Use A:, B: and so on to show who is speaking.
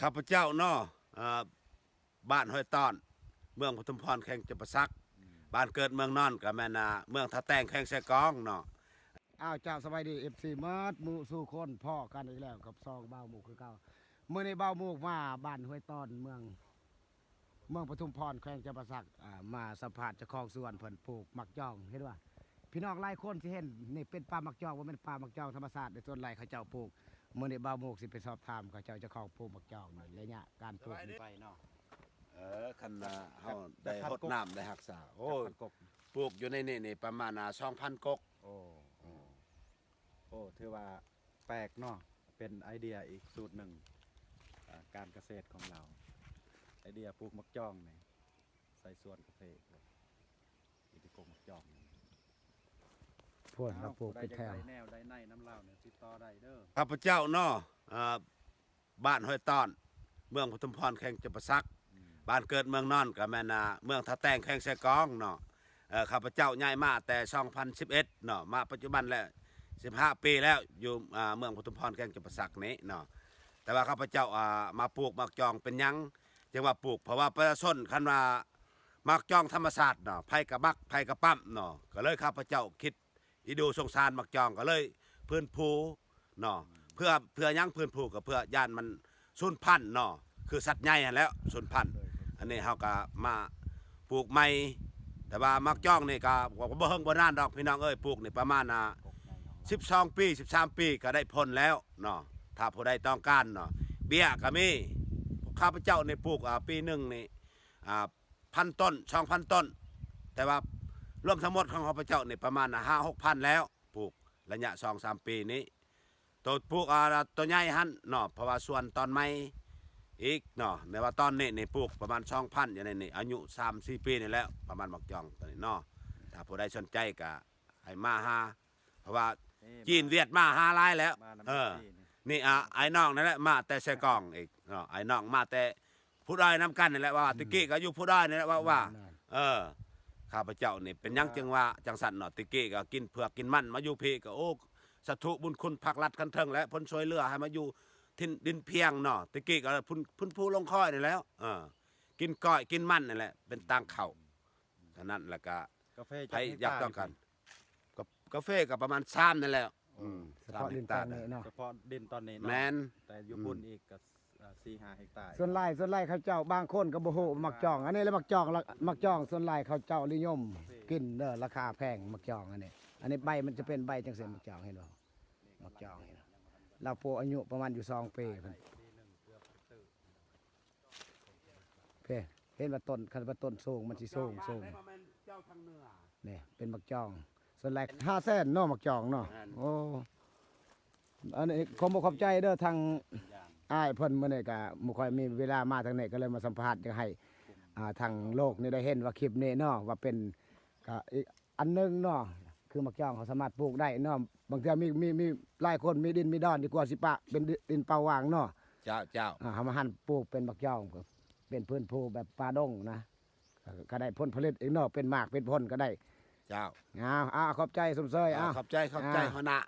A: ข้าพเจ้าเนาะบ้านห้วยต้อนเมืองปทุมพรแข่งจำปาสักบ้านเกิดเมืองนอนกับแม่นาเมืองท่าแตงแข่งแซกองเนาะ
B: อ้าวเจ้าสบายดีFCมัดหมู่สู่คนพ่อกันอีกแล้วกับซองเบาหมู่คือเก่าเมื่อในเบาหมู่มาบ้านห้วยต้อนเมืองปทุมพรแขวงจำปาสักมาสัมผัสเจ้าของสวนเพิ่นปลูกมักจองเห็นว่าพี่น้องหลายคนที่เห็นนี่เป็นปลามักจองว่าเป็นปลามักจองธรรมชาติในส่วนไรเขาเจ้าปลูกเมื่อในเบาหมู่สิไปสอบถามเขาเจ้าของปลูกมักจองนี่ระยะการปลูกไปเนาะ
A: คันเฮาได้รดน้ำได้รักษาโอ้ปลูกอยู่ในนี่ประมาณ2,000 กก
C: โอ้ถือว่าแปลกเนาะเป็นไอเดียอีกสูตรหนึ่งการเกษตรของเราไอเดียปลูกมักจ้องนี่ใส่สวนเกษตรอิทธิกรมักจ้อง
B: พวกเราปลูกเป็นแถว
C: แนวได้ในน้ำเล่าเนี่ยติดต่อได้เด้อ
A: ข้าพเจ้าเนาะบ้านห้วยต้อนเมืองปทุมพรแข่งจำปาสักบ้านเกิดเมืองนอนกับแม่นาเมืองท่าแตงแข่งแซกองเนาะข้าพเจ้าย้ายมาแต่2011เนาะมาปัจจุบันแล้ว15 ปีแล้วอยู่เมืองปทุมพรแข่งจำปาสักนี้เนาะแต่ว่าข้าพเจ้ามาปลูกมักจองเป็นยังจังว่าปลูกเพราะว่าประชาชนคันว่ามักจองธรรมศาสตร์เนาะไผกับมักไผกับปั๊มเนาะก็เลยข้าพเจ้าคิดอีดูสงสารมักจองก็เลยพื้นภูเนาะเพื่อยังพื้นภูกับเพื่อย่านมันสูญพันธุ์เนาะคือสัตว์ใหญ่แล้วสูญพันธุ์อันนี้เขาก็มาปลูกใหม่แต่ว่ามักจองนี่ก็บ่เฮิงบ่นานดอกพี่น้องเอ้ยปลูกนี่ประมาณ12 ปี13 ปีก็ได้ผลแล้วเนาะถ้าผู้ใดต้องการเนาะเบี้ยก็มีข้าพเจ้าในปลูกปีหนึ่งนี่1,000 ต้น 2,000 ต้นแต่ว่ารวมทั้งหมดของข้าพเจ้านี่ประมาณ5-6,000แล้วปลูกระยะ2-3 ปีนี้ตัวปลูกตัวใหญ่หั่นเนาะเพราะว่าส่วนตอนใหม่อีกเนาะในว่าตอนนี้นี่ปลูกประมาณ2,000อย่างนี้นี่อายุ3-4 ปีนี่แล้วประมาณมักจองตัวนี้เนาะถ้าผู้ใดสนใจก็ให้มาหาเพราะว่าจีนเวียดมาหาหลายแล้วนี่ไอ้น้องนั่นแหละมาแต่แซกองอีกเนาะไอ้น้องมาแต่ผู้ใดนำกันนี่แหละว่าตะกี้ก็อยู่ผู้ใดนี่แหละว่าข้าพเจ้านี่เป็นยังจึงว่าจังสันเนาะตะกี้ก็กินเผือกกินมันมาอยู่พี่ก็โอ้สัตถุบุญคุณภาครัฐคันเทิงและพ้นช่วยเหลือให้มาอยู่ทินดินเพียงเนาะตะกี้ก็พุ่นผู้ลงค่อยนี่แล้วกินก้อยกินมันนี่แหละเป็นตังเข่าฉะนั้นแล้วก็
C: กาแฟ
A: ใครอยากต้องกันกาแฟก็ประมาณ3นั่นแหละ
B: เฉพาะดินตอนนี้เนาะ
C: เฉพาะดินตอนนี้
A: แมน
C: แต่อยู่บนอีกก็4-5 เฮกตาร์
B: ส่วนไร่เขาเจ้าบางคนก็บ่ฮู้มักจองอันนี้แล้วมักจองส่วนไร่เขาเจ้านิยมกินเด้อราคาแพงมักจองอันนี้ใบมันจะเป็นใบจังซี่มักจองเห็นบ่มักจองนี่เราปลูกอายุประมาณอยู่2 ปีเพิ่นเห็นว่าต้นคันว่าต้นสูงมันสิสูงนี่เป็นมักจองส่วนไร่500,000เนาะมักจองเนาะโอ้อันนี้ขอขอบใจเด้อทางอ้ายเพิ่นมื้อนี้ก็บ่ค่อยมีเวลามาทางนี้ก็เลยมาสัมภาษณ์อยากให้ทางโลกนี่ได้เห็นว่าคลิปนี้เนาะว่าเป็นก็อีกอันนึงเนาะคือมักจองเขาสามารถปลูกได้เนาะบางเทื่อมีหลายคนมีดินมีดอนดีกว่าสิปะเป็นดินเปล่าว่างเนาะ
A: เจ้า
B: เฮามาหั่นปลูกเป็นมักจองเป็นพื้นภูแบบป่าดงนะก็ได้ผลผลิตอีกเนาะเป็นหมากเป็นผลก็ได้
A: เจ้า
B: ขอบใจสมเสย
A: ขอบใจหัวหน้า